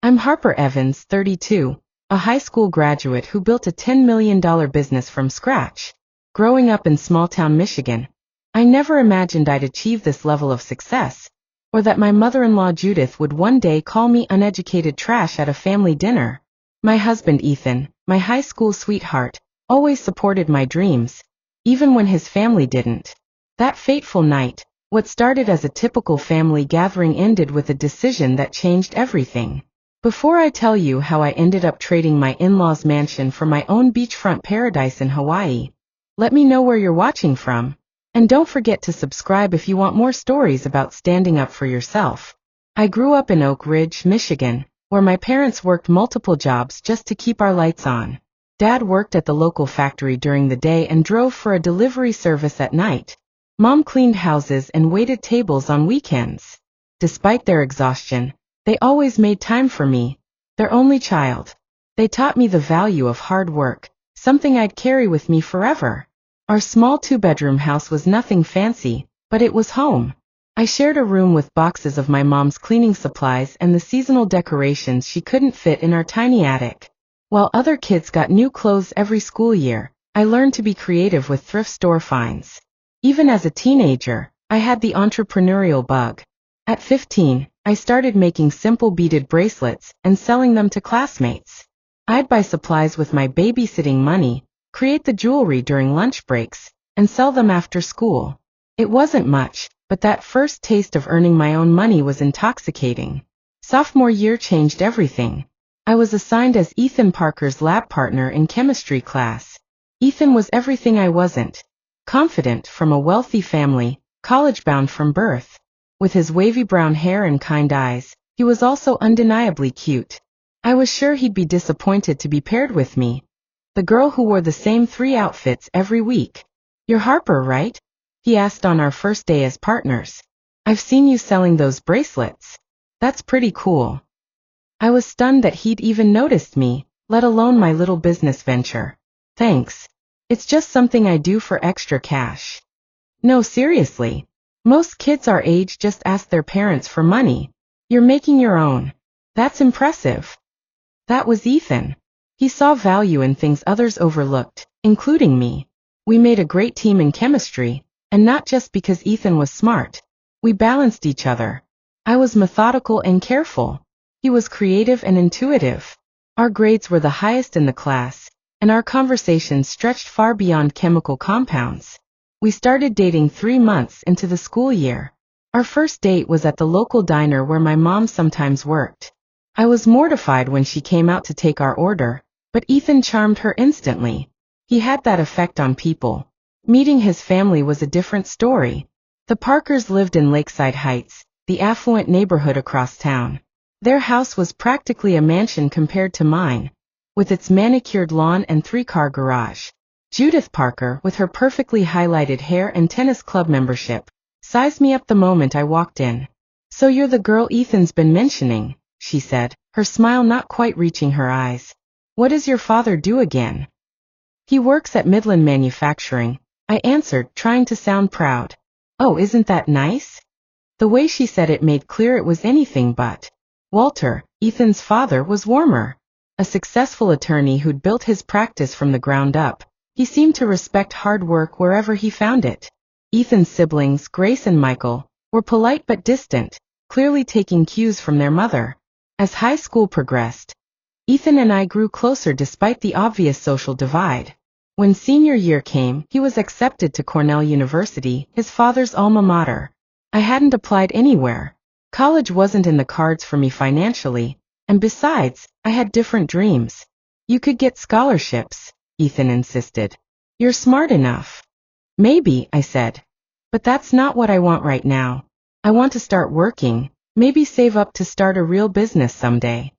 I'm Harper Evans, 32, a high school graduate who built a $10 million business from scratch. Growing up in small-town Michigan, I never imagined I'd achieve this level of success, or that my mother-in-law Judith would one day call me uneducated trash at a family dinner. My husband Ethan, my high school sweetheart, always supported my dreams, even when his family didn't. That fateful night, what started as a typical family gathering ended with a decision that changed everything. Before I tell you how I ended up trading my in-laws' mansion for my own beachfront paradise in Hawaii, let me know where you're watching from. And don't forget to subscribe if you want more stories about standing up for yourself. I grew up in Oak Ridge, Michigan, where my parents worked multiple jobs just to keep our lights on. Dad worked at the local factory during the day and drove for a delivery service at night. Mom cleaned houses and waited tables on weekends. Despite their exhaustion, they always made time for me, their only child. They taught me the value of hard work, something I'd carry with me forever. Our small two-bedroom house was nothing fancy, but it was home. I shared a room with boxes of my mom's cleaning supplies and the seasonal decorations she couldn't fit in our tiny attic. While other kids got new clothes every school year, I learned to be creative with thrift store finds. Even as a teenager, I had the entrepreneurial bug. At 15, I started making simple beaded bracelets and selling them to classmates. I'd buy supplies with my babysitting money, create the jewelry during lunch breaks, and sell them after school. It wasn't much, but that first taste of earning my own money was intoxicating. Sophomore year changed everything. I was assigned as Ethan Parker's lab partner in chemistry class. Ethan was everything I wasn't. Confident, from a wealthy family, college-bound from birth. With his wavy brown hair and kind eyes, he was also undeniably cute. I was sure he'd be disappointed to be paired with me, the girl who wore the same 3 outfits every week. "You're Harper, right?" he asked on our first day as partners. "I've seen you selling those bracelets. That's pretty cool." I was stunned that he'd even noticed me, let alone my little business venture. "Thanks. It's just something I do for extra cash." "No, seriously. Most kids our age just ask their parents for money. You're making your own. That's impressive." That was Ethan. He saw value in things others overlooked, including me. We made a great team in chemistry, and not just because Ethan was smart. We balanced each other. I was methodical and careful. He was creative and intuitive. Our grades were the highest in the class, and our conversations stretched far beyond chemical compounds. We started dating 3 months into the school year. Our first date was at the local diner where my mom sometimes worked. I was mortified when she came out to take our order, but Ethan charmed her instantly. He had that effect on people. Meeting his family was a different story. The Parkers lived in Lakeside Heights, the affluent neighborhood across town. Their house was practically a mansion compared to mine, with its manicured lawn and 3-car garage. Judith Parker, with her perfectly highlighted hair and tennis club membership, sized me up the moment I walked in. "So you're the girl Ethan's been mentioning," she said, her smile not quite reaching her eyes. "What does your father do again?" "He works at Midland Manufacturing," I answered, trying to sound proud. "Oh, isn't that nice?" The way she said it made clear it was anything but. Walter, Ethan's father, was warmer. A successful attorney who'd built his practice from the ground up, he seemed to respect hard work wherever he found it. Ethan's siblings, Grace and Michael, were polite but distant, clearly taking cues from their mother. As high school progressed, Ethan and I grew closer despite the obvious social divide. When senior year came, he was accepted to Cornell University, his father's alma mater. I hadn't applied anywhere. College wasn't in the cards for me financially, and besides, I had different dreams. "You could get scholarships," Ethan insisted. "You're smart enough." "Maybe," I said. "But that's not what I want right now. I want to start working, maybe save up to start a real business someday."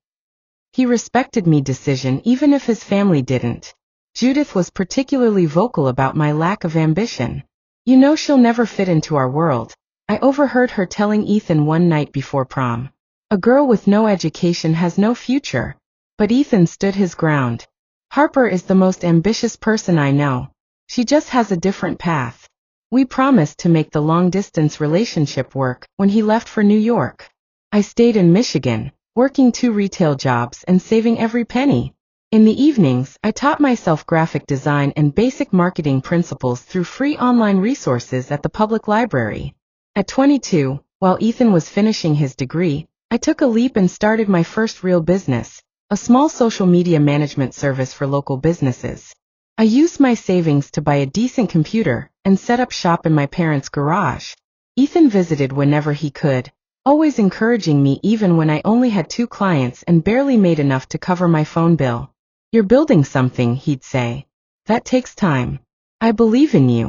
He respected my decision even if his family didn't. Judith was particularly vocal about my lack of ambition. "You know she'll never fit into our world," I overheard her telling Ethan one night before prom. "A girl with no education has no future." But Ethan stood his ground. "Harper is the most ambitious person I know. She just has a different path." We promised to make the long-distance relationship work when he left for New York. I stayed in Michigan, working 2 retail jobs and saving every penny. In the evenings, I taught myself graphic design and basic marketing principles through free online resources at the public library. At 22, while Ethan was finishing his degree, I took a leap and started my first real business, a small social media management service for local businesses. I used my savings to buy a decent computer and set up shop in my parents' garage. Ethan visited whenever he could, always encouraging me even when I only had 2 clients and barely made enough to cover my phone bill. "You're building something," he'd say. "That takes time. I believe in you."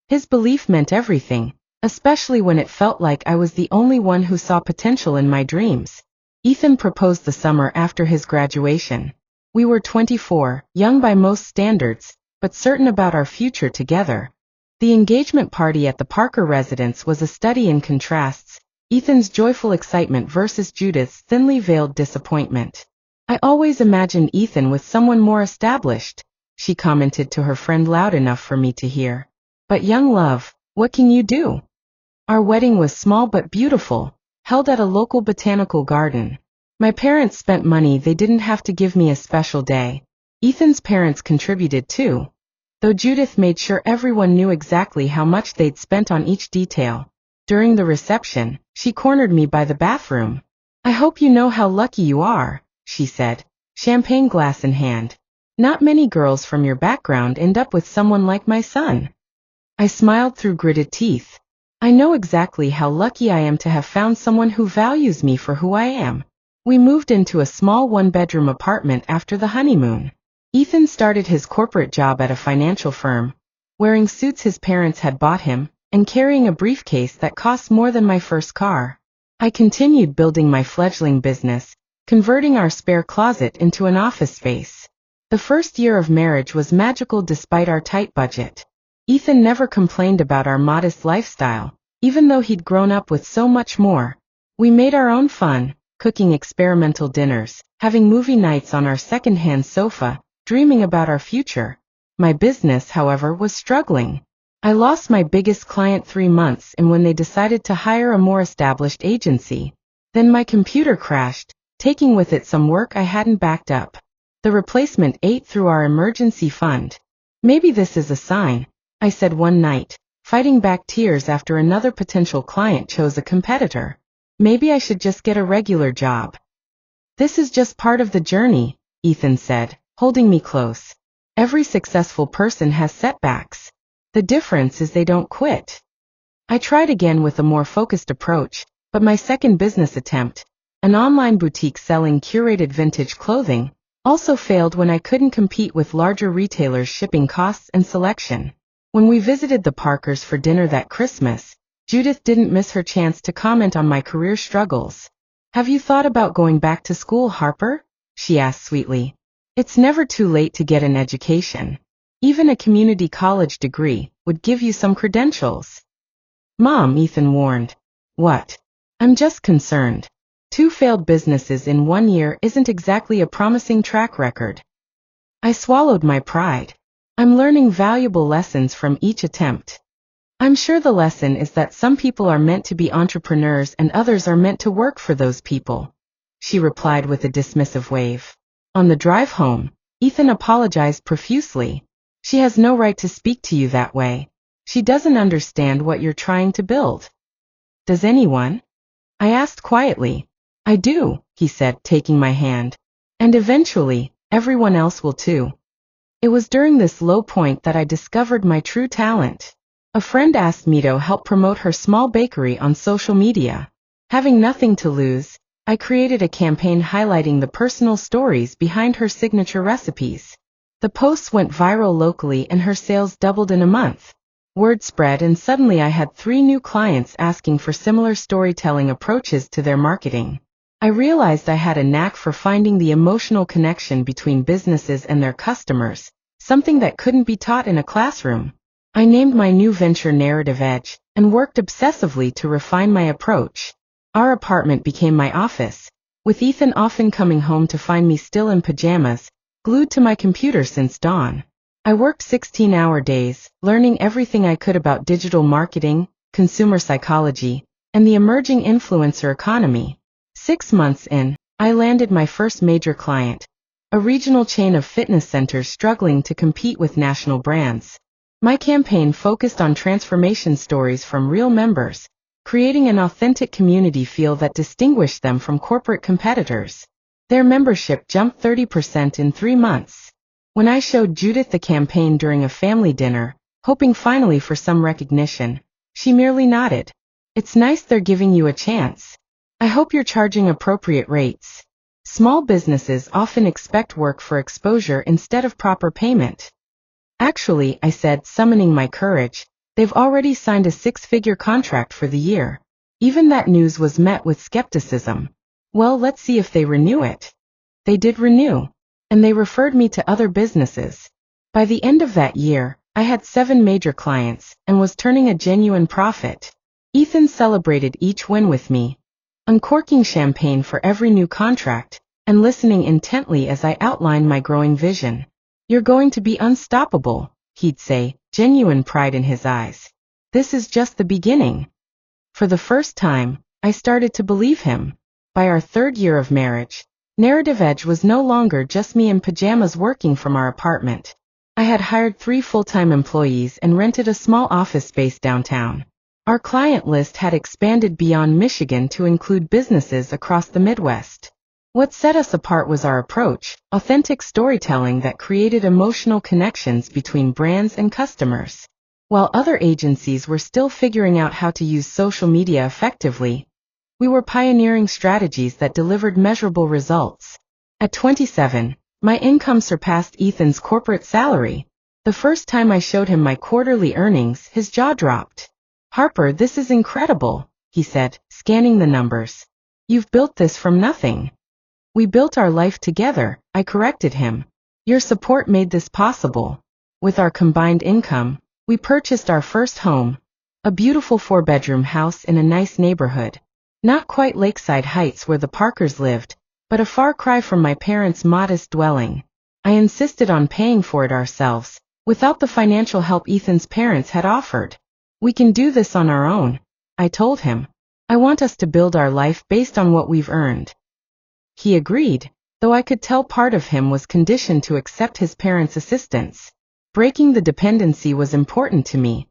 His belief meant everything, especially when it felt like I was the only one who saw potential in my dreams. Ethan proposed the summer after his graduation. We were 24, young by most standards, but certain about our future together. The engagement party at the Parker residence was a study in contrasts, Ethan's joyful excitement versus Judith's thinly veiled disappointment. "I always imagined Ethan with someone more established," she commented to her friend loud enough for me to hear. "But young love, what can you do?" Our wedding was small but beautiful, held at a local botanical garden. My parents spent money they didn't have to give me a special day. Ethan's parents contributed too, though Judith made sure everyone knew exactly how much they'd spent on each detail. During the reception, she cornered me by the bathroom. "I hope you know how lucky you are," she said, champagne glass in hand. "Not many girls from your background end up with someone like my son." I smiled through gritted teeth. "I know exactly how lucky I am to have found someone who values me for who I am." We moved into a small 1-bedroom apartment after the honeymoon. Ethan started his corporate job at a financial firm, wearing suits his parents had bought him, and carrying a briefcase that cost more than my first car. I continued building my fledgling business, converting our spare closet into an office space. The first year of marriage was magical despite our tight budget. Ethan never complained about our modest lifestyle, even though he'd grown up with so much more. We made our own fun, cooking experimental dinners, having movie nights on our second-hand sofa, dreaming about our future. My business, however, was struggling. I lost my biggest client 3 months in when they decided to hire a more established agency. Then my computer crashed, taking with it some work I hadn't backed up. The replacement ate through our emergency fund. "Maybe this is a sign," I said one night, fighting back tears after another potential client chose a competitor. "Maybe I should just get a regular job." "This is just part of the journey," Ethan said, holding me close. "Every successful person has setbacks. The difference is they don't quit." I tried again with a more focused approach, but my second business attempt, an online boutique selling curated vintage clothing, also failed when I couldn't compete with larger retailers' shipping costs and selection. When we visited the Parkers for dinner that Christmas, Judith didn't miss her chance to comment on my career struggles. "Have you thought about going back to school, Harper?" she asked sweetly. "It's never too late to get an education. Even a community college degree would give you some credentials." "Mom," Ethan warned. "What?" "I'm just concerned. 2 failed businesses in 1 year isn't exactly a promising track record." I swallowed my pride. "I'm learning valuable lessons from each attempt. I'm sure the lesson is that some people are meant to be entrepreneurs and others are meant to work for those people," she replied with a dismissive wave. On the drive home, Ethan apologized profusely. "She has no right to speak to you that way. She doesn't understand what you're trying to build." "Does anyone?" I asked quietly. "I do," he said, taking my hand. "And eventually, everyone else will too." It was during this low point that I discovered my true talent. A friend asked me to help promote her small bakery on social media. Having nothing to lose, I created a campaign highlighting the personal stories behind her signature recipes. The posts went viral locally and her sales doubled in a month. Word spread and suddenly I had 3 new clients asking for similar storytelling approaches to their marketing. I realized I had a knack for finding the emotional connection between businesses and their customers, something that couldn't be taught in a classroom. I named my new venture Narrative Edge, and worked obsessively to refine my approach. Our apartment became my office, with Ethan often coming home to find me still in pajamas, glued to my computer since dawn. I worked 16-hour days, learning everything I could about digital marketing, consumer psychology, and the emerging influencer economy. 6 months in, I landed my first major client, a regional chain of fitness centers struggling to compete with national brands. My campaign focused on transformation stories from real members, creating an authentic community feel that distinguished them from corporate competitors. Their membership jumped 30% in 3 months. When I showed Judith the campaign during a family dinner, hoping finally for some recognition, she merely nodded. It's nice they're giving you a chance. I hope you're charging appropriate rates. Small businesses often expect work for exposure instead of proper payment. Actually, I said, summoning my courage, they've already signed a 6-figure contract for the year. Even that news was met with skepticism. Well, let's see if they renew it. They did renew, and they referred me to other businesses. By the end of that year, I had 7 major clients and was turning a genuine profit. Ethan celebrated each win with me, uncorking champagne for every new contract, and listening intently as I outlined my growing vision. You're going to be unstoppable, he'd say, genuine pride in his eyes. This is just the beginning. For the first time, I started to believe him. By our 3rd year of marriage, Narrative Edge was no longer just me in pajamas working from our apartment. I had hired 3 full-time employees and rented a small office space downtown. Our client list had expanded beyond Michigan to include businesses across the Midwest. What set us apart was our approach, authentic storytelling that created emotional connections between brands and customers. While other agencies were still figuring out how to use social media effectively, we were pioneering strategies that delivered measurable results. At 27, my income surpassed Ethan's corporate salary. The first time I showed him my quarterly earnings, his jaw dropped. Harper, this is incredible, he said, scanning the numbers. You've built this from nothing. We built our life together, I corrected him. Your support made this possible. With our combined income, we purchased our first home, a beautiful 4-bedroom house in a nice neighborhood. Not quite Lakeside Heights where the Parkers lived, but a far cry from my parents' modest dwelling. I insisted on paying for it ourselves, without the financial help Ethan's parents had offered. We can do this on our own, I told him. I want us to build our life based on what we've earned. He agreed, though I could tell part of him was conditioned to accept his parents' assistance. Breaking the dependency was important to me,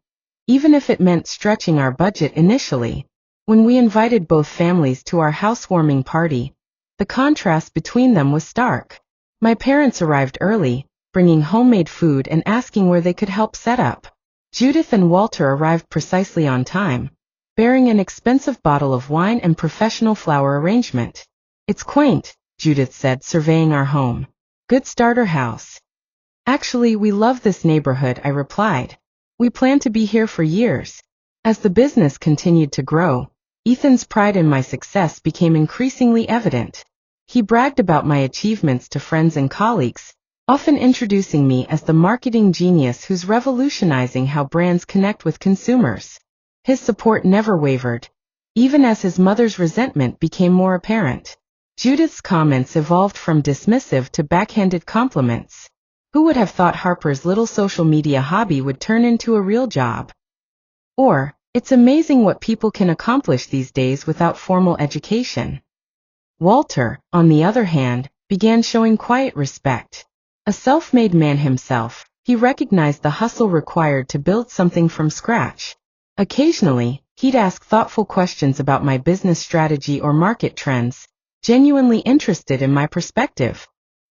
even if it meant stretching our budget initially. When we invited both families to our housewarming party, the contrast between them was stark. My parents arrived early, bringing homemade food and asking where they could help set up. Judith and Walter arrived precisely on time, bearing an expensive bottle of wine and professional flower arrangement. It's quaint, Judith said, surveying our home. Good starter house. Actually, we love this neighborhood, I replied. We plan to be here for years. As the business continued to grow, Ethan's pride in my success became increasingly evident. He bragged about my achievements to friends and colleagues, often introducing me as the marketing genius who's revolutionizing how brands connect with consumers. His support never wavered, even as his mother's resentment became more apparent. Judith's comments evolved from dismissive to backhanded compliments. Who would have thought Harper's little social media hobby would turn into a real job? Or, it's amazing what people can accomplish these days without formal education. Walter, on the other hand, began showing quiet respect. A self-made man himself, he recognized the hustle required to build something from scratch. Occasionally, he'd ask thoughtful questions about my business strategy or market trends, genuinely interested in my perspective.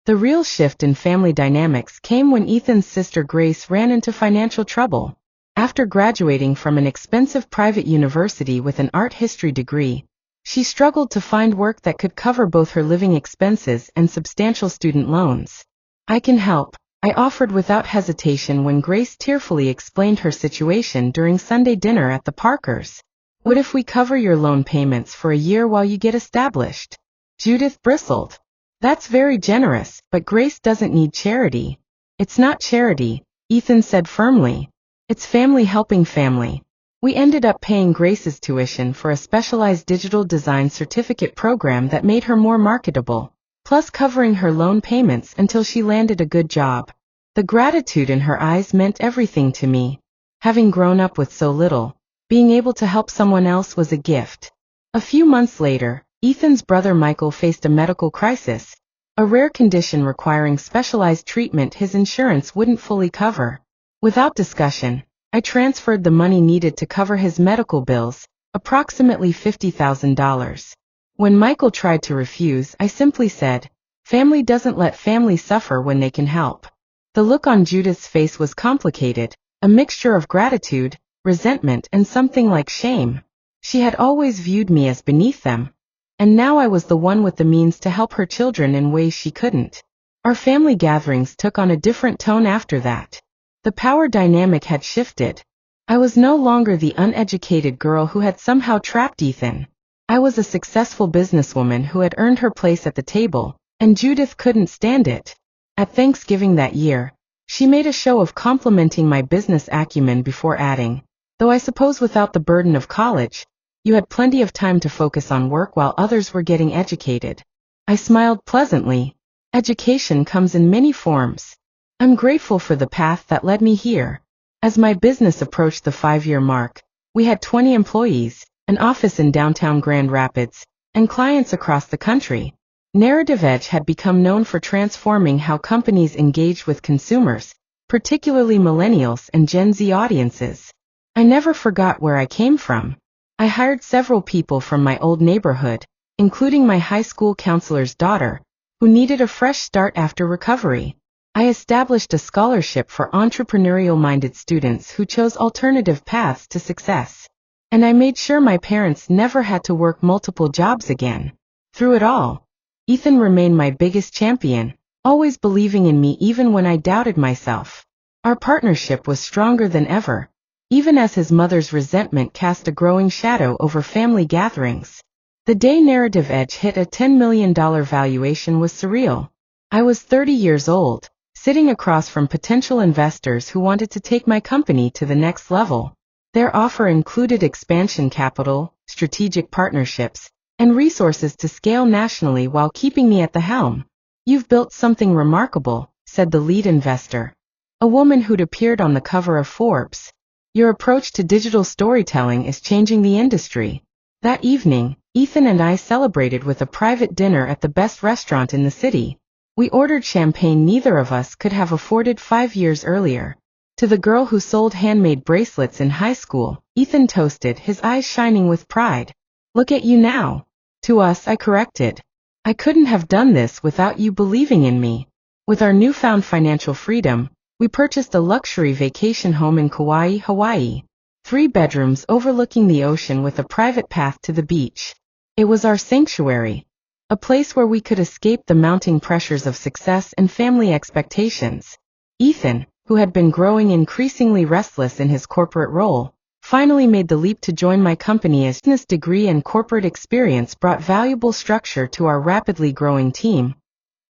The real shift in family dynamics came when Ethan's sister Grace ran into financial trouble. After graduating from an expensive private university with an art history degree, she struggled to find work that could cover both her living expenses and substantial student loans. I can help, I offered without hesitation when Grace tearfully explained her situation during Sunday dinner at the Parkers. What if we cover your loan payments for a year while you get established? Judith bristled. That's very generous, but Grace doesn't need charity. It's not charity, Ethan said firmly. It's family helping family. We ended up paying Grace's tuition for a specialized digital design certificate program that made her more marketable, plus covering her loan payments until she landed a good job. The gratitude in her eyes meant everything to me. Having grown up with so little, being able to help someone else was a gift. A few months later, Ethan's brother Michael faced a medical crisis, a rare condition requiring specialized treatment his insurance wouldn't fully cover. Without discussion, I transferred the money needed to cover his medical bills, approximately $50,000. When Michael tried to refuse, I simply said, "Family doesn't let family suffer when they can help." The look on Judith's face was complicated, a mixture of gratitude, resentment, and something like shame. She had always viewed me as beneath them, and now I was the one with the means to help her children in ways she couldn't. Our family gatherings took on a different tone after that. The power dynamic had shifted. I was no longer the uneducated girl who had somehow trapped Ethan. I was a successful businesswoman who had earned her place at the table, and Judith couldn't stand it. At Thanksgiving that year, she made a show of complimenting my business acumen before adding, "Though I suppose without the burden of college, you had plenty of time to focus on work while others were getting educated." I smiled pleasantly. Education comes in many forms. I'm grateful for the path that led me here. As my business approached the 5-year mark, we had 20 employees, an office in downtown Grand Rapids, and clients across the country. Narrative Edge had become known for transforming how companies engage with consumers, particularly millennials and Gen Z audiences. I never forgot where I came from. I hired several people from my old neighborhood, including my high school counselor's daughter, who needed a fresh start after recovery. I established a scholarship for entrepreneurial-minded students who chose alternative paths to success. And I made sure my parents never had to work multiple jobs again. Through it all, Ethan remained my biggest champion, always believing in me even when I doubted myself. Our partnership was stronger than ever, even as his mother's resentment cast a growing shadow over family gatherings. The day Narrative Edge hit a $10 million valuation was surreal. I was 30 years old, sitting across from potential investors who wanted to take my company to the next level. Their offer included expansion capital, strategic partnerships, and resources to scale nationally while keeping me at the helm. "You've built something remarkable," said the lead investor, a woman who'd appeared on the cover of Forbes. "Your approach to digital storytelling is changing the industry." That evening, Ethan and I celebrated with a private dinner at the best restaurant in the city. We ordered champagne neither of us could have afforded 5 years earlier. To the girl who sold handmade bracelets in high school, Ethan toasted, his eyes shining with pride. "Look at you now." To us, I corrected, "I couldn't have done this without you believing in me." With our newfound financial freedom, we purchased a luxury vacation home in Kauai, Hawaii. 3 bedrooms overlooking the ocean with a private path to the beach. It was our sanctuary, a place where we could escape the mounting pressures of success and family expectations. Ethan, who had been growing increasingly restless in his corporate role, finally made the leap to join my company as business degree and corporate experience brought valuable structure to our rapidly growing team.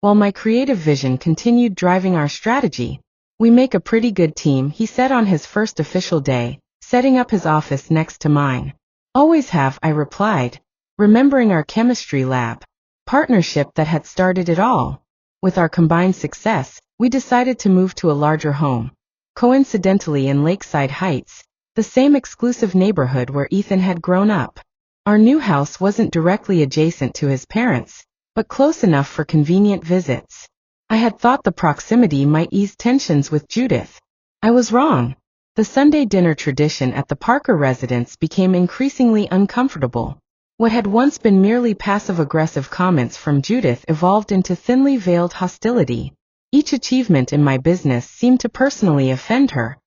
While my creative vision continued driving our strategy, "We make a pretty good team," he said on his first official day, setting up his office next to mine. "Always have," I replied, remembering our chemistry lab partnership that had started it all. With our combined success, we decided to move to a larger home, coincidentally in Lakeside Heights, the same exclusive neighborhood where Ethan had grown up. Our new house wasn't directly adjacent to his parents', but close enough for convenient visits. I had thought the proximity might ease tensions with Judith. I was wrong. The Sunday dinner tradition at the Parker residence became increasingly uncomfortable. What had once been merely passive-aggressive comments from Judith evolved into thinly veiled hostility. Each achievement in my business seemed to personally offend her,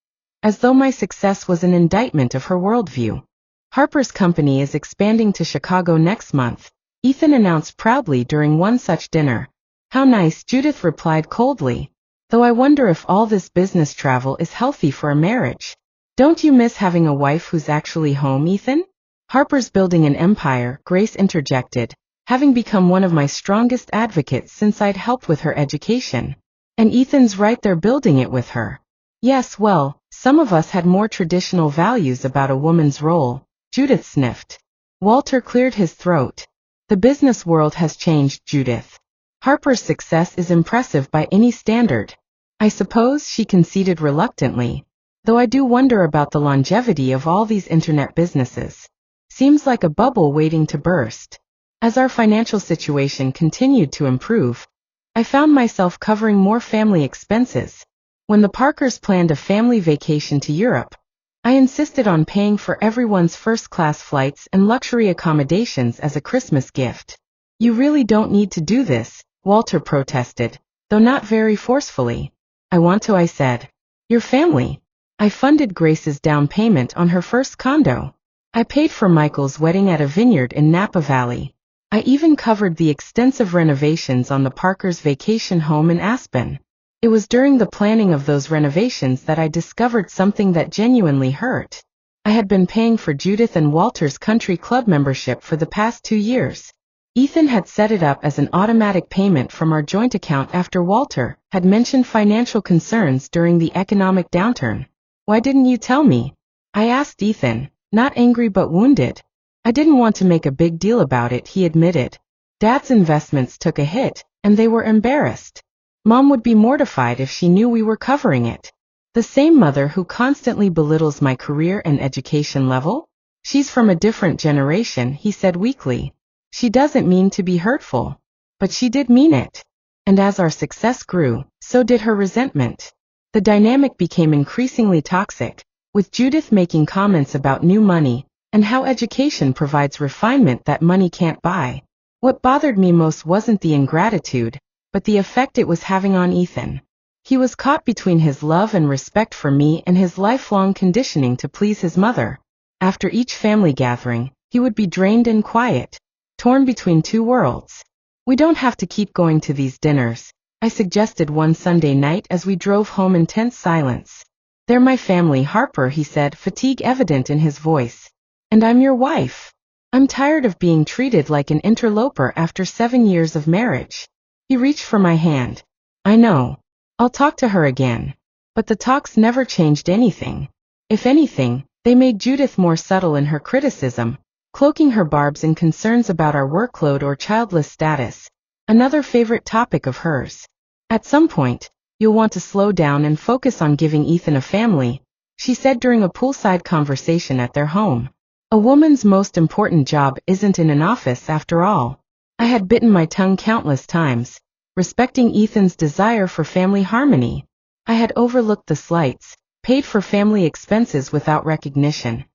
as though my success was an indictment of her worldview. "Harper's company is expanding to Chicago next month," Ethan announced proudly during one such dinner. "How nice," Judith replied coldly. "Though I wonder if all this business travel is healthy for a marriage. Don't you miss having a wife who's actually home, Ethan?" "Harper's building an empire," Grace interjected, having become one of my strongest advocates since I'd helped with her education. "And Ethan's right there building it with her." "Yes, well, some of us had more traditional values about a woman's role," Judith sniffed. Walter cleared his throat. "The business world has changed, Judith. Harper's success is impressive by any standard." "I suppose," she conceded reluctantly, "though I do wonder about the longevity of all these internet businesses. Seems like a bubble waiting to burst." As our financial situation continued to improve, I found myself covering more family expenses. When the Parkers planned a family vacation to Europe, I insisted on paying for everyone's first-class flights and luxury accommodations as a Christmas gift. "You really don't need to do this," Walter protested, though not very forcefully. "I want to," I said. "Your family." I funded Grace's down payment on her first condo. I paid for Michael's wedding at a vineyard in Napa Valley. I even covered the extensive renovations on the Parkers' vacation home in Aspen. It was during the planning of those renovations that I discovered something that genuinely hurt. I had been paying for Judith and Walter's country club membership for the past 2 years. Ethan had set it up as an automatic payment from our joint account after Walter had mentioned financial concerns during the economic downturn. "Why didn't you tell me?" I asked Ethan, not angry but wounded. "I didn't want to make a big deal about it," he admitted. "Dad's investments took a hit, and they were embarrassed. Mom would be mortified if she knew we were covering it." "The same mother who constantly belittles my career and education level? She's from a different generation," he said weakly. "She doesn't mean to be hurtful. But she did mean it." And as our success grew, so did her resentment. The dynamic became increasingly toxic, with Judith making comments about new money and how education provides refinement that money can't buy. What bothered me most wasn't the ingratitude, but the effect it was having on Ethan. He was caught between his love and respect for me and his lifelong conditioning to please his mother. After each family gathering, he would be drained and quiet, torn between two worlds. "We don't have to keep going to these dinners," I suggested one Sunday night as we drove home in tense silence. "They're my family, Harper," he said, fatigue evident in his voice. "And I'm your wife. I'm tired of being treated like an interloper after 7 years of marriage." He reached for my hand. "I know. I'll talk to her again." But the talks never changed anything. If anything, they made Judith more subtle in her criticism, cloaking her barbs in concerns about our workload or childless status, another favorite topic of hers. "At some point, you'll want to slow down and focus on giving Ethan a family," she said during a poolside conversation at their home. "A woman's most important job isn't in an office after all." I had bitten my tongue countless times, respecting Ethan's desire for family harmony. I had overlooked the slights, paid for family expenses without recognition,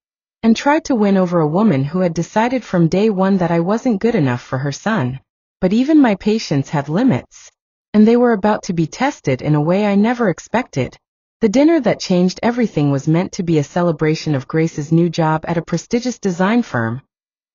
and tried to win over a woman who had decided from day one that I wasn't good enough for her son. But even my patience had limits, and they were about to be tested in a way I never expected. The dinner that changed everything was meant to be a celebration of Grace's new job at a prestigious design firm,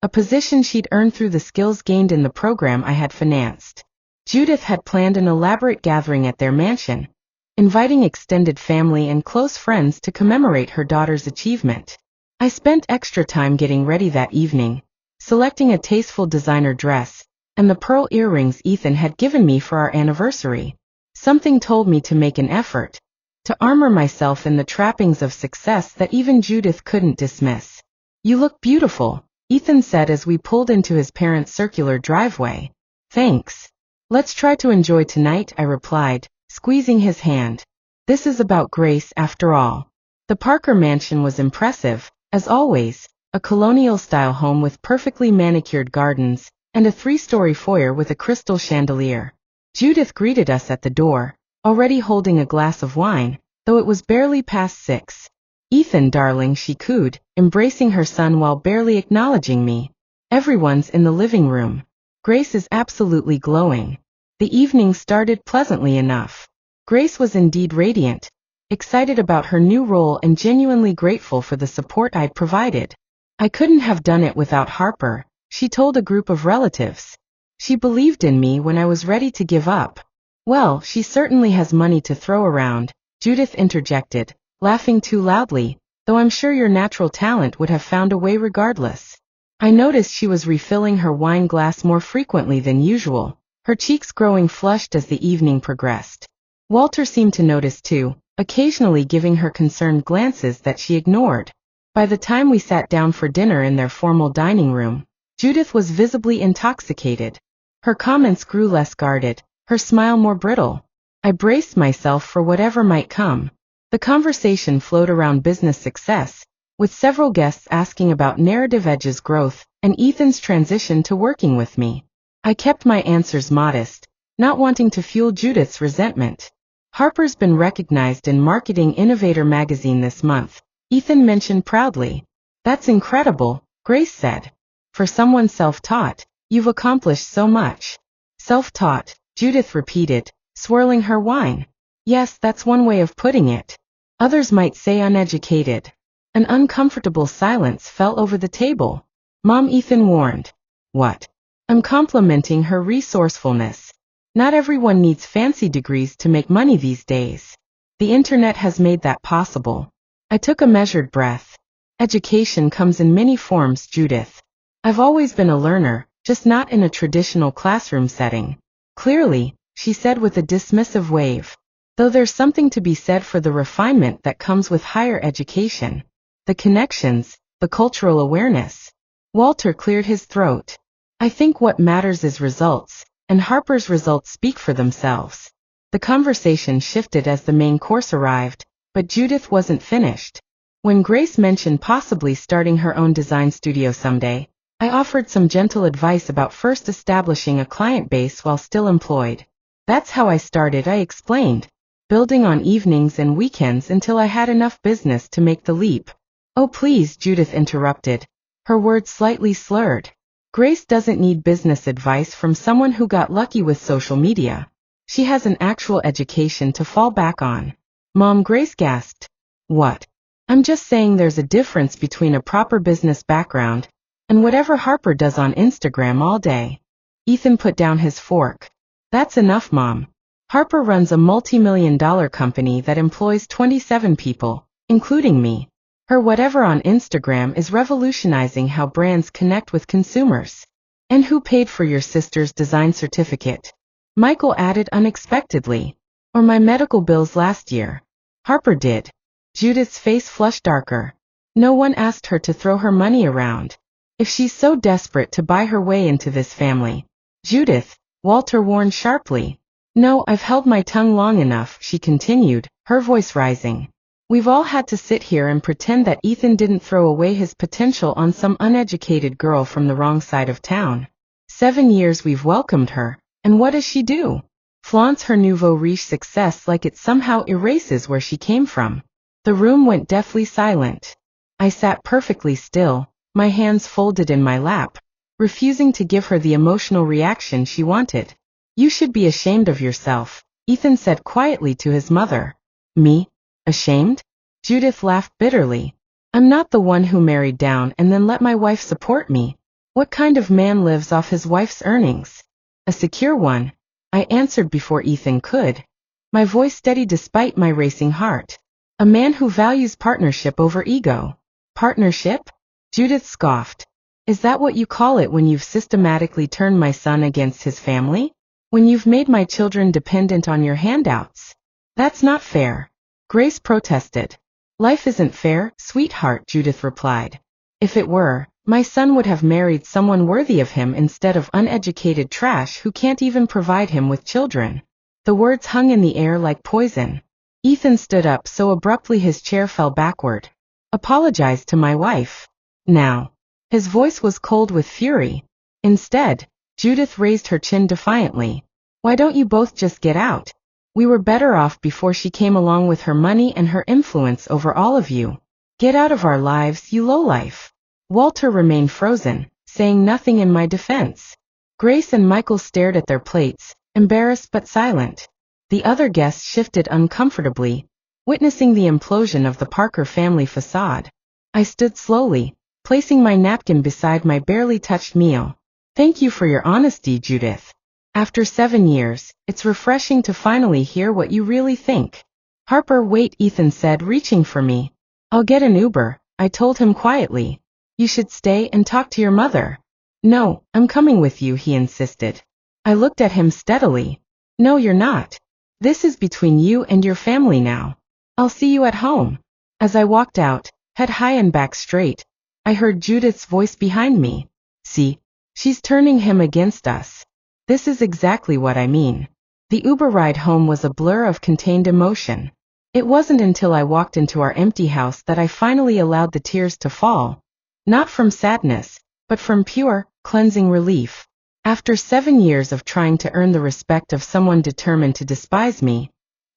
a position she'd earned through the skills gained in the program I had financed. Judith had planned an elaborate gathering at their mansion, inviting extended family and close friends to commemorate her daughter's achievement. I spent extra time getting ready that evening, selecting a tasteful designer dress and the pearl earrings Ethan had given me for our anniversary. Something told me to make an effort, to armor myself in the trappings of success that even Judith couldn't dismiss. "You look beautiful," Ethan said as we pulled into his parents' circular driveway. "Thanks. Let's try to enjoy tonight," I replied, squeezing his hand. "This is about Grace after all." The Parker mansion was impressive, as always, a colonial-style home with perfectly manicured gardens and a 3-story foyer with a crystal chandelier. Judith greeted us at the door, already holding a glass of wine, though it was barely past 6. "Ethan, darling," she cooed, embracing her son while barely acknowledging me. "Everyone's in the living room. Grace is absolutely glowing." The evening started pleasantly enough. Grace was indeed radiant, excited about her new role and genuinely grateful for the support I'd provided. "I couldn't have done it without Harper," she told a group of relatives. "She believed in me when I was ready to give up." "Well, she certainly has money to throw around," Judith interjected, laughing too loudly, "though I'm sure your natural talent would have found a way regardless." I noticed she was refilling her wine glass more frequently than usual, her cheeks growing flushed as the evening progressed. Walter seemed to notice too, occasionally giving her concerned glances that she ignored. By the time we sat down for dinner in their formal dining room, Judith was visibly intoxicated. Her comments grew less guarded, her smile more brittle. I braced myself for whatever might come. The conversation flowed around business success, with several guests asking about Narrative Edge's growth and Ethan's transition to working with me. I kept my answers modest, not wanting to fuel Judith's resentment. Harper's been recognized in Marketing Innovator magazine this month, Ethan mentioned proudly. That's incredible, Grace said. For someone self-taught, you've accomplished so much. Self-taught, Judith repeated, swirling her wine. Yes, that's one way of putting it. Others might say uneducated. An uncomfortable silence fell over the table. Mom, Ethan warned. What? I'm complimenting her resourcefulness. Not everyone needs fancy degrees to make money these days. The internet has made that possible. I took a measured breath. Education comes in many forms, Judith. I've always been a learner, just not in a traditional classroom setting. Clearly, she said with a dismissive wave. Though there's something to be said for the refinement that comes with higher education. The connections, the cultural awareness. Walter cleared his throat. I think what matters is results, and Harper's results speak for themselves. The conversation shifted as the main course arrived, but Judith wasn't finished. When Grace mentioned possibly starting her own design studio someday, I offered some gentle advice about first establishing a client base while still employed. That's how I started, I explained, building on evenings and weekends until I had enough business to make the leap. Oh please, Judith interrupted, her words slightly slurred. Grace doesn't need business advice from someone who got lucky with social media. She has an actual education to fall back on. Mom, Grace gasped. What? I'm just saying there's a difference between a proper business background and whatever Harper does on Instagram all day. Ethan put down his fork. That's enough, Mom. Harper runs a multi-million-dollar company that employs 27 people, including me. Her whatever on Instagram is revolutionizing how brands connect with consumers. And who paid for your sister's design certificate? Michael added unexpectedly. Or my medical bills last year. Harper did. Judith's face flushed darker. No one asked her to throw her money around. If she's so desperate to buy her way into this family. Judith, Walter warned sharply. No, I've held my tongue long enough, she continued, her voice rising. We've all had to sit here and pretend that Ethan didn't throw away his potential on some uneducated girl from the wrong side of town. 7 years we've welcomed her, and what does she do? Flaunts her nouveau riche success like it somehow erases where she came from. The room went deathly silent. I sat perfectly still, my hands folded in my lap, refusing to give her the emotional reaction she wanted. You should be ashamed of yourself, Ethan said quietly to his mother. Me? Ashamed? Judith laughed bitterly. I'm not the one who married down and then let my wife support me. What kind of man lives off his wife's earnings? A secure one, I answered before Ethan could. My voice steady despite my racing heart. A man who values partnership over ego. Partnership? Judith scoffed. Is that what you call it when you've systematically turned my son against his family? When you've made my children dependent on your handouts? That's not fair. Grace protested. Life isn't fair, sweetheart, Judith replied. If it were, my son would have married someone worthy of him instead of uneducated trash who can't even provide him with children. The words hung in the air like poison. Ethan stood up so abruptly his chair fell backward. Apologize to my wife. Now. His voice was cold with fury. Instead, Judith raised her chin defiantly. Why don't you both just get out? We were better off before she came along with her money and her influence over all of you. Get out of our lives, you lowlife. Walter remained frozen, saying nothing in my defense. Grace and Michael stared at their plates, embarrassed but silent. The other guests shifted uncomfortably, witnessing the implosion of the Parker family facade. I stood slowly, placing my napkin beside my barely touched meal. Thank you for your honesty, Judith. After 7 years, it's refreshing to finally hear what you really think. Harper, wait, Ethan said, reaching for me. I'll get an Uber, I told him quietly. You should stay and talk to your mother. No, I'm coming with you, he insisted. I looked at him steadily. No, you're not. This is between you and your family now. I'll see you at home. As I walked out, head high and back straight, I heard Judith's voice behind me. See, she's turning him against us. This is exactly what I mean. The Uber ride home was a blur of contained emotion. It wasn't until I walked into our empty house that I finally allowed the tears to fall. Not from sadness, but from pure, cleansing relief. After 7 years of trying to earn the respect of someone determined to despise me,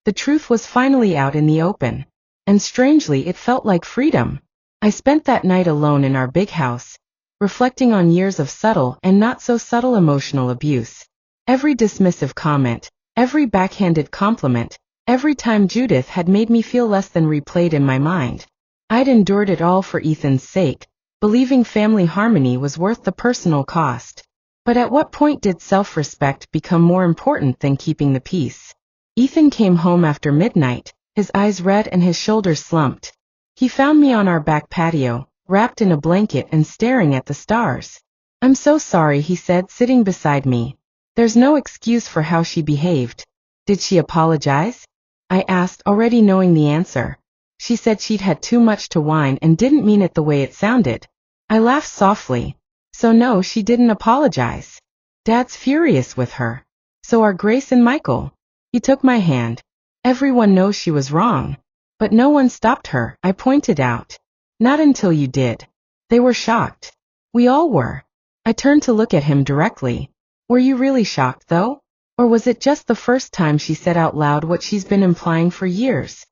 the truth was finally out in the open. And strangely, it felt like freedom. I spent that night alone in our big house, reflecting on years of subtle and not so subtle emotional abuse. Every dismissive comment, every backhanded compliment, every time Judith had made me feel less than replayed in my mind. I'd endured it all for Ethan's sake, believing family harmony was worth the personal cost. But at what point did self-respect become more important than keeping the peace? Ethan came home after midnight, his eyes red and his shoulders slumped. He found me on our back patio, wrapped in a blanket and staring at the stars. "I'm so sorry," he said, sitting beside me. "There's no excuse for how she behaved." "Did she apologize?" I asked, already knowing the answer. "She said she'd had too much to wine and didn't mean it the way it sounded." I laughed softly. "So no, she didn't apologize. Dad's furious with her. So are Grace and Michael." He took my hand. "Everyone knows she was wrong. But no one stopped her," I pointed out. "Not until you did." They were shocked. We all were. I turned to look at him directly. "Were you really shocked, though? Or was it just the first time she said out loud what she's been implying for years?"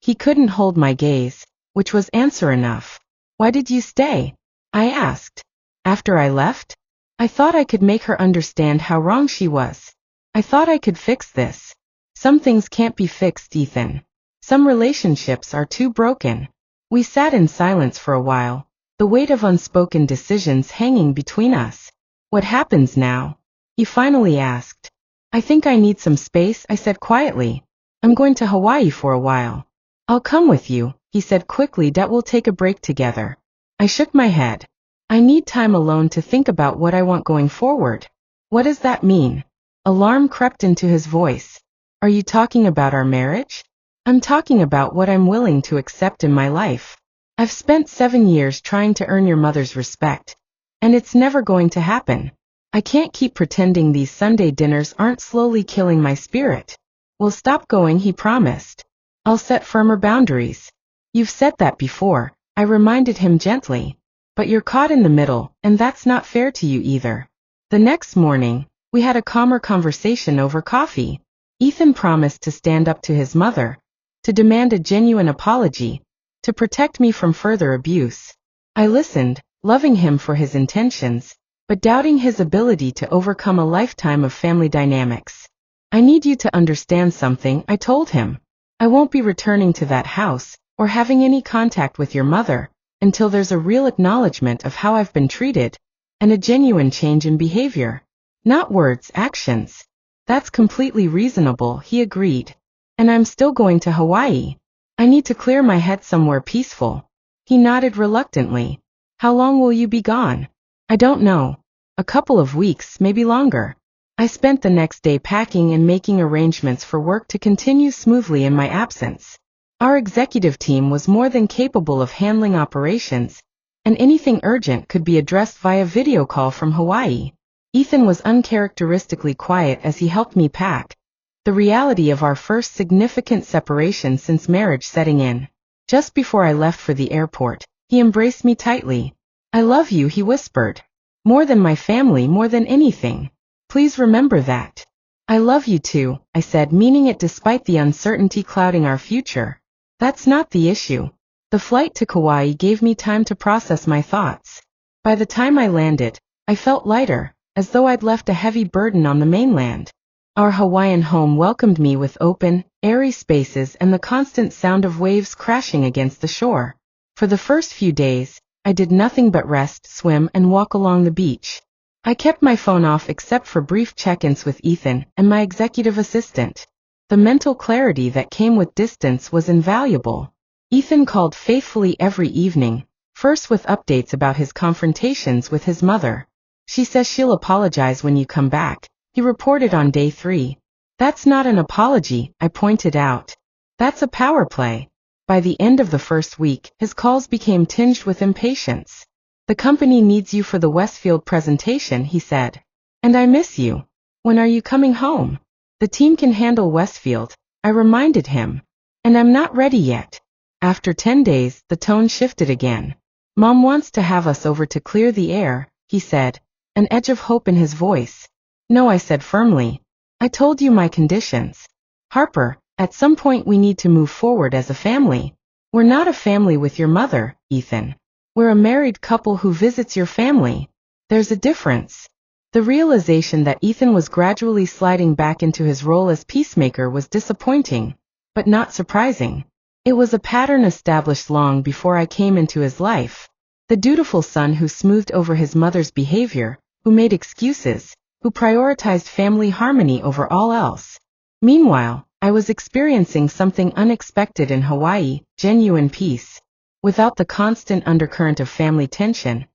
He couldn't hold my gaze, which was answer enough. "Why did you stay?" I asked. "After I left? I thought I could make her understand how wrong she was. I thought I could fix this." "Some things can't be fixed, Ethan. Some relationships are too broken." We sat in silence for a while, the weight of unspoken decisions hanging between us. "What happens now?" he finally asked. "I think I need some space," I said quietly. "I'm going to Hawaii for a while." "I'll come with you," he said quickly. "That we'll take a break together." I shook my head. "I need time alone to think about what I want going forward." "What does that mean?" Alarm crept into his voice. "Are you talking about our marriage?" "I'm talking about what I'm willing to accept in my life. I've spent 7 years trying to earn your mother's respect, and it's never going to happen. I can't keep pretending these Sunday dinners aren't slowly killing my spirit." "We'll stop going," he promised. "I'll set firmer boundaries." "You've said that before," I reminded him gently. "But you're caught in the middle, and that's not fair to you either." The next morning, we had a calmer conversation over coffee. Ethan promised to stand up to his mother, to demand a genuine apology, to protect me from further abuse. I listened, loving him for his intentions, but doubting his ability to overcome a lifetime of family dynamics. "I need you to understand something," I told him. "I won't be returning to that house, or having any contact with your mother, until there's a real acknowledgement of how I've been treated, and a genuine change in behavior. Not words, actions." "That's completely reasonable," he agreed. "And I'm still going to Hawaii. I need to clear my head somewhere peaceful." He nodded reluctantly. "How long will you be gone?" "I don't know. A couple of weeks, maybe longer." I spent the next day packing and making arrangements for work to continue smoothly in my absence. Our executive team was more than capable of handling operations, and anything urgent could be addressed via video call from Hawaii. Ethan was uncharacteristically quiet as he helped me pack, the reality of our first significant separation since marriage setting in. Just before I left for the airport, he embraced me tightly. "I love you," he whispered. "More than my family, more than anything. Please remember that." "I love you too," I said, meaning it despite the uncertainty clouding our future. "That's not the issue." The flight to Kauai gave me time to process my thoughts. By the time I landed, I felt lighter, as though I'd left a heavy burden on the mainland. Our Hawaiian home welcomed me with open, airy spaces and the constant sound of waves crashing against the shore. For the first few days, I did nothing but rest, swim, and walk along the beach. I kept my phone off except for brief check-ins with Ethan and my executive assistant. The mental clarity that came with distance was invaluable. Ethan called faithfully every evening, first with updates about his confrontations with his mother. "She says she'll apologize when you come back," he reported on day 3. "That's not an apology," I pointed out. "That's a power play." By the end of the first week, his calls became tinged with impatience. "The company needs you for the Westfield presentation," he said. "And I miss you. When are you coming home?" "The team can handle Westfield," I reminded him. And I'm not ready yet. After 10 days, the tone shifted again. Mom wants to have us over to clear the air, he said, an edge of hope in his voice. No, I said firmly. I told you my conditions. Harper, at some point we need to move forward as a family. We're not a family with your mother, Ethan. We're a married couple who visits your family. There's a difference. The realization that Ethan was gradually sliding back into his role as peacemaker was disappointing, but not surprising. It was a pattern established long before I came into his life. The dutiful son who smoothed over his mother's behavior, who made excuses, who prioritized family harmony over all else. Meanwhile, I was experiencing something unexpected in Hawaii, genuine peace. Without the constant undercurrent of family tension,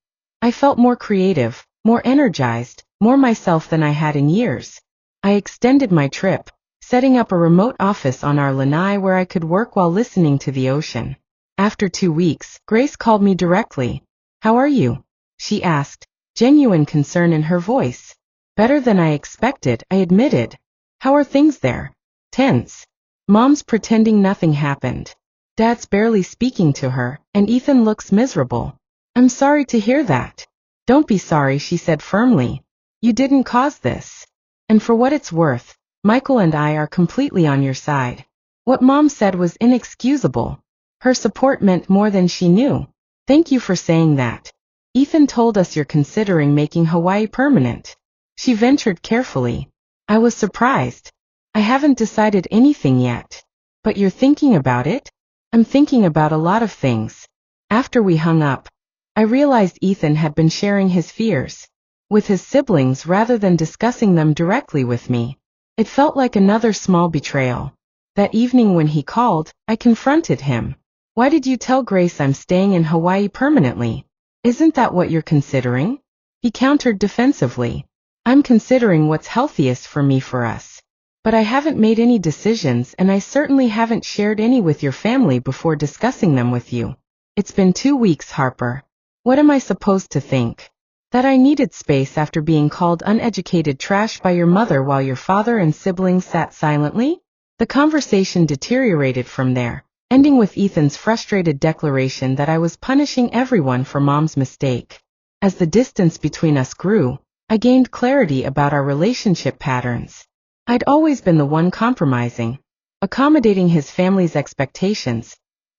I felt more creative, more energized, more myself than I had in years. I extended my trip, setting up a remote office on our lanai where I could work while listening to the ocean. After 2 weeks, Grace called me directly. How are you? She asked, genuine concern in her voice. Better than I expected, I admitted. How are things there? Tense. Mom's pretending nothing happened. Dad's barely speaking to her, and Ethan looks miserable. I'm sorry to hear that. Don't be sorry, she said firmly. You didn't cause this. And for what it's worth, Michael and I are completely on your side. What Mom said was inexcusable. Her support meant more than she knew. Thank you for saying that. Ethan told us you're considering making Hawaii permanent. She ventured carefully. I was surprised. I haven't decided anything yet. But you're thinking about it? I'm thinking about a lot of things. After we hung up, I realized Ethan had been sharing his fears with his siblings rather than discussing them directly with me. It felt like another small betrayal. That evening when he called, I confronted him. Why did you tell Grace I'm staying in Hawaii permanently? Isn't that what you're considering? He countered defensively. I'm considering what's healthiest for me for us. But I haven't made any decisions and I certainly haven't shared any with your family before discussing them with you. It's been 2 weeks, Harper. What am I supposed to think? That I needed space after being called uneducated trash by your mother while your father and siblings sat silently? The conversation deteriorated from there, ending with Ethan's frustrated declaration that I was punishing everyone for Mom's mistake. As the distance between us grew, I gained clarity about our relationship patterns. I'd always been the one compromising, accommodating his family's expectations,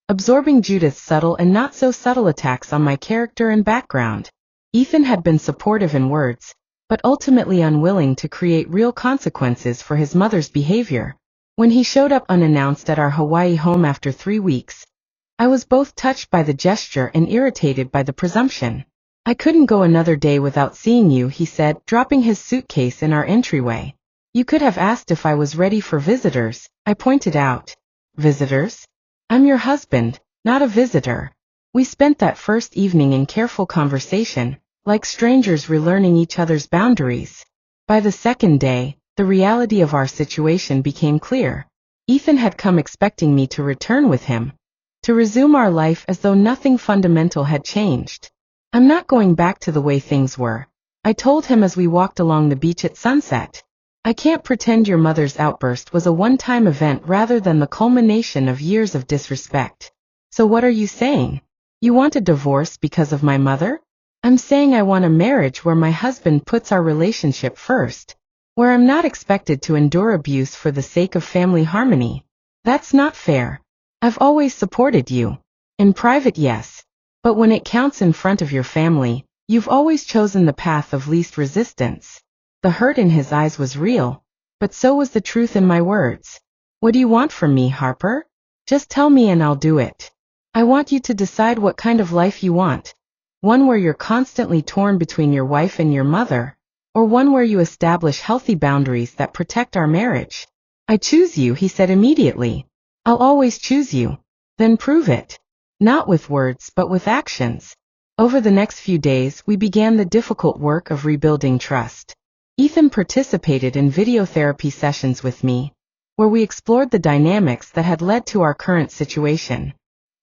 absorbing Judith's subtle and not so subtle attacks on my character and background. Ethan had been supportive in words, but ultimately unwilling to create real consequences for his mother's behavior. When he showed up unannounced at our Hawaii home after 3 weeks, I was both touched by the gesture and irritated by the presumption. I couldn't go another day without seeing you, he said, dropping his suitcase in our entryway. You could have asked if I was ready for visitors, I pointed out. Visitors? I'm your husband, not a visitor. We spent that first evening in careful conversation, like strangers relearning each other's boundaries. By the second day, the reality of our situation became clear. Ethan had come expecting me to return with him, to resume our life as though nothing fundamental had changed. I'm not going back to the way things were, I told him as we walked along the beach at sunset. I can't pretend your mother's outburst was a one-time event rather than the culmination of years of disrespect. So what are you saying? You want a divorce because of my mother? I'm saying I want a marriage where my husband puts our relationship first, where I'm not expected to endure abuse for the sake of family harmony. That's not fair. I've always supported you. In private, yes. But when it counts in front of your family, you've always chosen the path of least resistance. The hurt in his eyes was real, but so was the truth in my words. What do you want from me, Harper? Just tell me and I'll do it. I want you to decide what kind of life you want. One where you're constantly torn between your wife and your mother, or one where you establish healthy boundaries that protect our marriage. I choose you, he said immediately. I'll always choose you. Then prove it. Not with words but with actions. Over the next few days we began the difficult work of rebuilding trust. Ethan participated in video therapy sessions with me, where we explored the dynamics that had led to our current situation.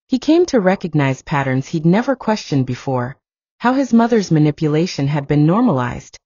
He came to recognize patterns he'd never questioned before, how his mother's manipulation had been normalized,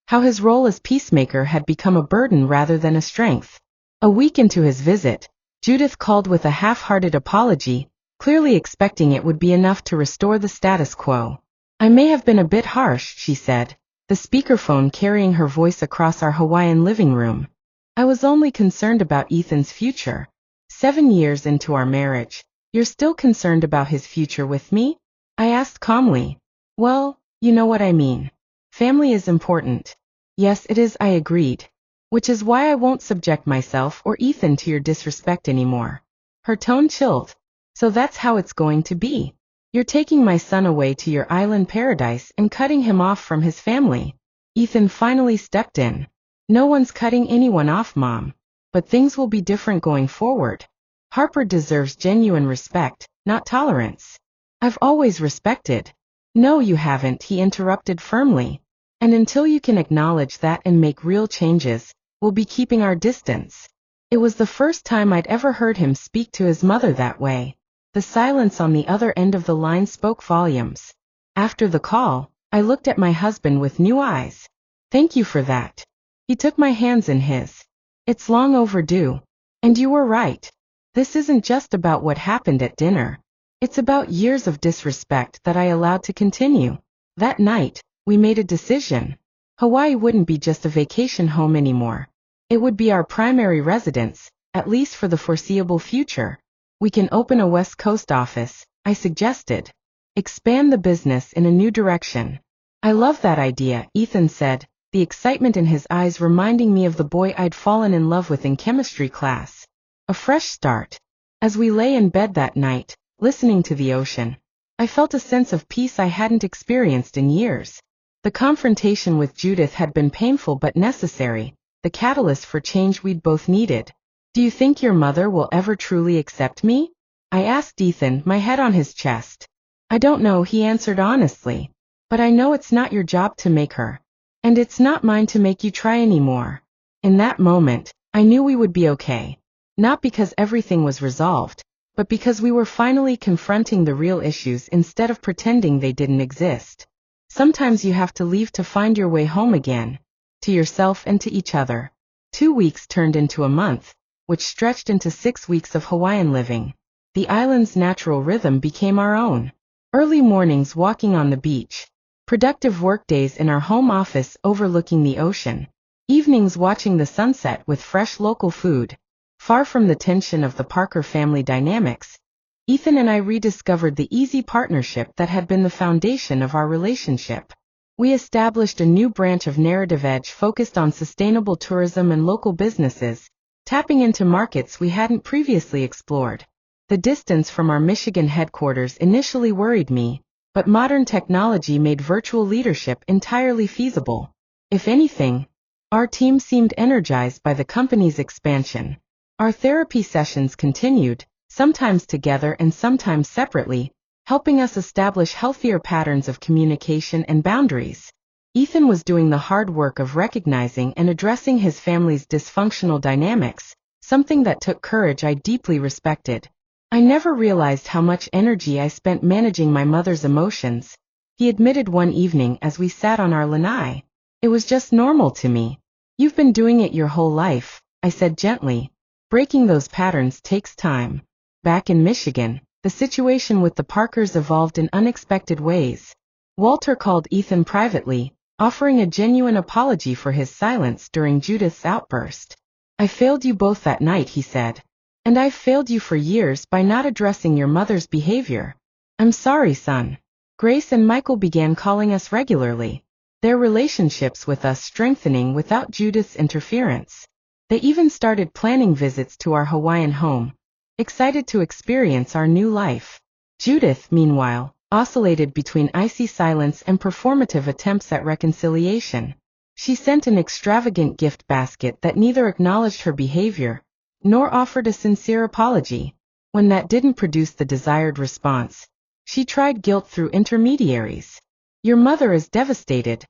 how his role as peacemaker had become a burden rather than a strength. A week into his visit, Judith called with a half-hearted apology, clearly expecting it would be enough to restore the status quo. I may have been a bit harsh, she said, the speakerphone carrying her voice across our Hawaiian living room. I was only concerned about Ethan's future. 7 years into our marriage, you're still concerned about his future with me? I asked calmly. Well, you know what I mean. Family is important. Yes, it is, I agreed. Which is why I won't subject myself or Ethan to your disrespect anymore. Her tone chilled. So that's how it's going to be. You're taking my son away to your island paradise and cutting him off from his family. Ethan finally stepped in. No one's cutting anyone off, Mom. But things will be different going forward. Harper deserves genuine respect, not tolerance. I've always respected. No, you haven't, he interrupted firmly. And until you can acknowledge that and make real changes, we'll be keeping our distance. It was the first time I'd ever heard him speak to his mother that way. The silence on the other end of the line spoke volumes. After the call, I looked at my husband with new eyes. Thank you for that. He took my hands in his. It's long overdue. And you were right. This isn't just about what happened at dinner. It's about years of disrespect that I allowed to continue. That night, we made a decision. Hawaii wouldn't be just a vacation home anymore. It would be our primary residence, at least for the foreseeable future. We can open a West Coast office, I suggested. Expand the business in a new direction. I love that idea, Ethan said, the excitement in his eyes reminding me of the boy I'd fallen in love with in chemistry class. A fresh start. As we lay in bed that night, listening to the ocean, I felt a sense of peace I hadn't experienced in years. The confrontation with Judith had been painful but necessary, the catalyst for change we'd both needed. Do you think your mother will ever truly accept me? I asked Ethan, my head on his chest. I don't know, he answered honestly. But I know it's not your job to make her. And it's not mine to make you try anymore. In that moment, I knew we would be okay. Not because everything was resolved, but because we were finally confronting the real issues instead of pretending they didn't exist. Sometimes you have to leave to find your way home again. To yourself and to each other. 2 weeks turned into a month, which stretched into 6 weeks of Hawaiian living. The island's natural rhythm became our own. Early mornings walking on the beach. Productive workdays in our home office overlooking the ocean. Evenings watching the sunset with fresh local food. Far from the tension of the Parker family dynamics, Ethan and I rediscovered the easy partnership that had been the foundation of our relationship. We established a new branch of Narrative Edge focused on sustainable tourism and local businesses, tapping into markets we hadn't previously explored. The distance from our Michigan headquarters initially worried me, but modern technology made virtual leadership entirely feasible. If anything, our team seemed energized by the company's expansion. Our therapy sessions continued, sometimes together and sometimes separately, helping us establish healthier patterns of communication and boundaries. Ethan was doing the hard work of recognizing and addressing his family's dysfunctional dynamics, something that took courage I deeply respected. I never realized how much energy I spent managing my mother's emotions, he admitted one evening as we sat on our lanai. It was just normal to me. You've been doing it your whole life, I said gently. Breaking those patterns takes time. Back in Michigan, the situation with the Parkers evolved in unexpected ways. Walter called Ethan privately, offering a genuine apology for his silence during Judith's outburst. I failed you both that night, he said. And I've failed you for years by not addressing your mother's behavior. I'm sorry, son. Grace and Michael began calling us regularly, their relationships with us strengthening without Judith's interference. They even started planning visits to our Hawaiian home, excited to experience our new life. Judith, meanwhile, oscillated between icy silence and performative attempts at reconciliation. She sent an extravagant gift basket that neither acknowledged her behavior, nor offered a sincere apology. When that didn't produce the desired response, she tried guilt through intermediaries. Your mother is devastated,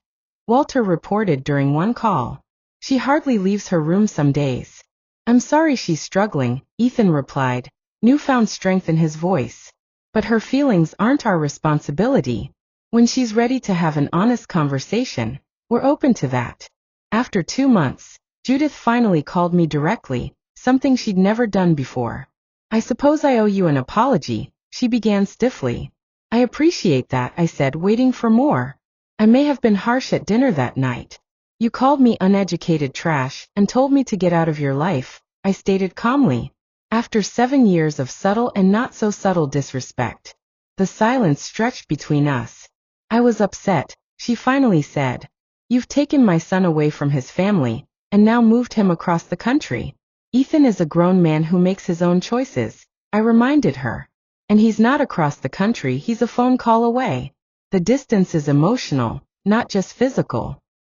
Walter reported during one call. She hardly leaves her room some days. I'm sorry she's struggling, Ethan replied, newfound strength in his voice. But her feelings aren't our responsibility. When she's ready to have an honest conversation, we're open to that. After 2 months, Judith finally called me directly, something she'd never done before. "I suppose I owe you an apology," she began stiffly. "I appreciate that," I said, waiting for more. "I may have been harsh at dinner that night. You called me uneducated trash and told me to get out of your life," I stated calmly. After 7 years of subtle and not so subtle disrespect, the silence stretched between us. "I was upset," she finally said. "You've taken my son away from his family, and now moved him across the country. Ethan is a grown man who makes his own choices," I reminded her. "And he's not across the country, he's a phone call away. The distance is emotional, not just physical."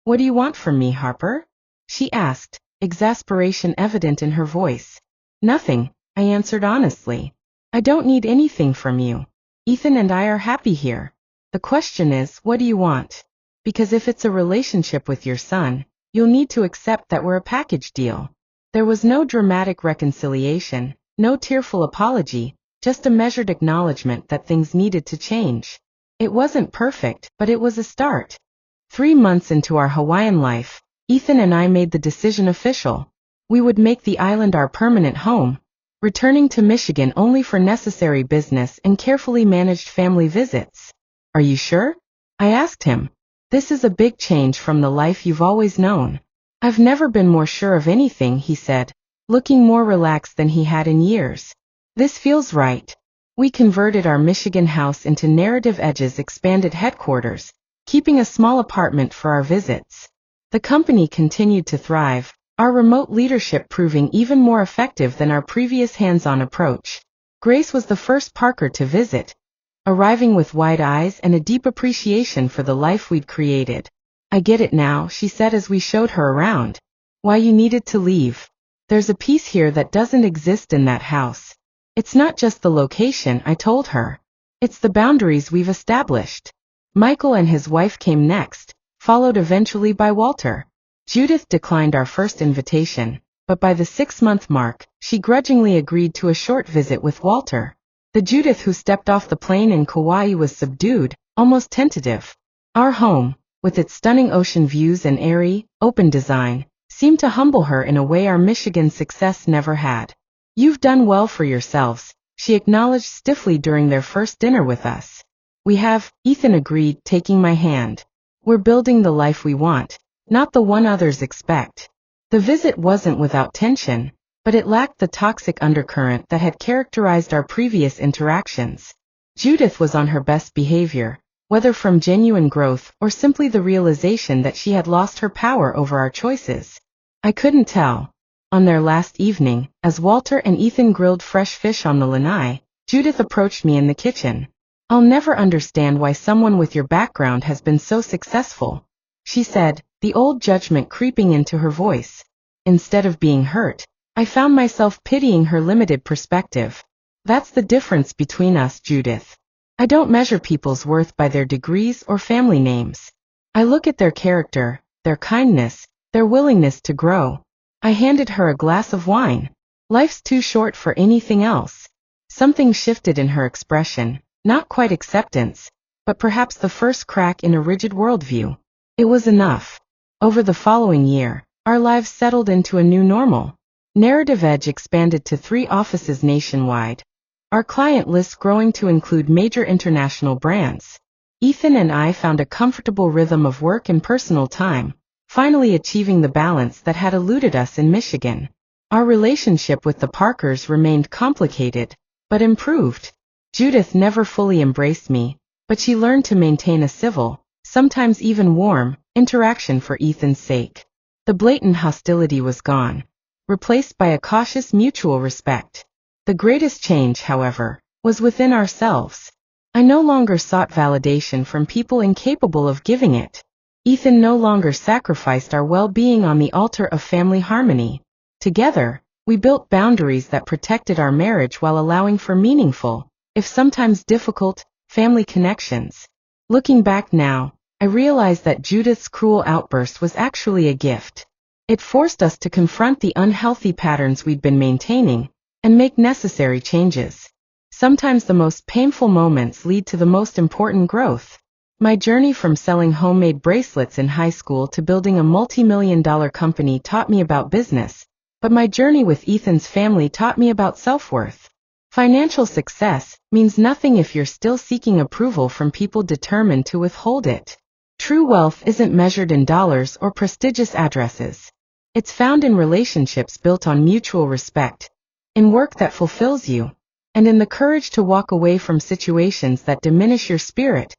"What do you want from me, Harper?" she asked, exasperation evident in her voice. "Nothing," I answered honestly. "I don't need anything from you. Ethan and I are happy here. The question is, what do you want? Because if it's a relationship with your son, you'll need to accept that we're a package deal." There was no dramatic reconciliation, no tearful apology, just a measured acknowledgement that things needed to change. It wasn't perfect, but it was a start. 3 months into our Hawaiian life, Ethan and I made the decision official. We would make the island our permanent home, returning to Michigan only for necessary business and carefully managed family visits. "Are you sure?" I asked him. "This is a big change from the life you've always known." "I've never been more sure of anything," he said, looking more relaxed than he had in years. "This feels right." We converted our Michigan house into Narrative Edge's expanded headquarters, keeping a small apartment for our visits. The company continued to thrive, our remote leadership proving even more effective than our previous hands-on approach. Grace was the first Parker to visit, arriving with wide eyes and a deep appreciation for the life we'd created. "I get it now," she said as we showed her around. "Why you needed to leave. There's a piece here that doesn't exist in that house. It's not just the location," I told her. "It's the boundaries we've established." Michael and his wife came next, followed eventually by Walter. Judith declined our first invitation, but by the 6-month mark, she grudgingly agreed to a short visit with Walter. The Judith who stepped off the plane in Kauai was subdued, almost tentative. Our home, with its stunning ocean views and airy, open design, seemed to humble her in a way our Michigan success never had. "You've done well for yourselves," she acknowledged stiffly during their first dinner with us. "We have," Ethan agreed, taking my hand. "We're building the life we want, not the one others expect." The visit wasn't without tension, but it lacked the toxic undercurrent that had characterized our previous interactions. Judith was on her best behavior, whether from genuine growth or simply the realization that she had lost her power over our choices. I couldn't tell. On their last evening, as Walter and Ethan grilled fresh fish on the lanai, Judith approached me in the kitchen. "I'll never understand why someone with your background has been so successful," she said, the old judgment creeping into her voice. Instead of being hurt, I found myself pitying her limited perspective. "That's the difference between us, Judith. I don't measure people's worth by their degrees or family names. I look at their character, their kindness, their willingness to grow." I handed her a glass of wine. "Life's too short for anything else." Something shifted in her expression, not quite acceptance, but perhaps the first crack in a rigid worldview. It was enough. Over the following year, our lives settled into a new normal. Narrative Edge expanded to 3 offices nationwide, our client list growing to include major international brands. Ethan and I found a comfortable rhythm of work and personal time, finally achieving the balance that had eluded us in Michigan. Our relationship with the Parkers remained complicated, but improved. Judith never fully embraced me, but she learned to maintain a civil, sometimes even warm, interaction for Ethan's sake. The blatant hostility was gone, replaced by a cautious mutual respect. The greatest change, however, was within ourselves. I no longer sought validation from people incapable of giving it. Ethan no longer sacrificed our well-being on the altar of family harmony. Together, we built boundaries that protected our marriage while allowing for meaningful, if sometimes difficult, family connections. Looking back now, I realize that Judith's cruel outburst was actually a gift. It forced us to confront the unhealthy patterns we'd been maintaining and make necessary changes. Sometimes the most painful moments lead to the most important growth. My journey from selling homemade bracelets in high school to building a multi-million-dollar company taught me about business, but my journey with Ethan's family taught me about self-worth. Financial success means nothing if you're still seeking approval from people determined to withhold it. True wealth isn't measured in dollars or prestigious addresses. It's found in relationships built on mutual respect, in work that fulfills you, and in the courage to walk away from situations that diminish your spirit,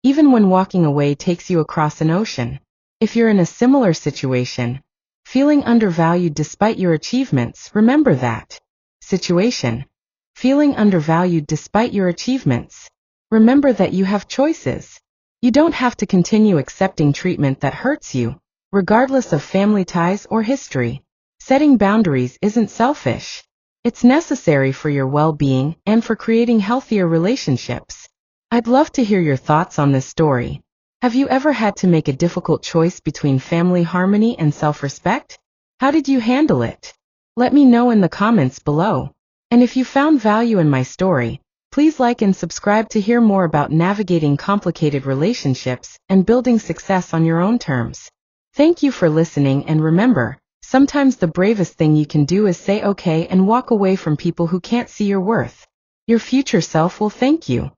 even when walking away takes you across an ocean. If you're in a similar situation, feeling undervalued despite your achievements, remember that situation. Feeling undervalued despite your achievements. Remember that you have choices. You don't have to continue accepting treatment that hurts you, regardless of family ties or history. Setting boundaries isn't selfish. It's necessary for your well-being and for creating healthier relationships. I'd love to hear your thoughts on this story. Have you ever had to make a difficult choice between family harmony and self-respect? How did you handle it? Let me know in the comments below. And if you found value in my story, please like and subscribe to hear more about navigating complicated relationships and building success on your own terms. Thank you for listening, and remember, sometimes the bravest thing you can do is say okay and walk away from people who can't see your worth. Your future self will thank you.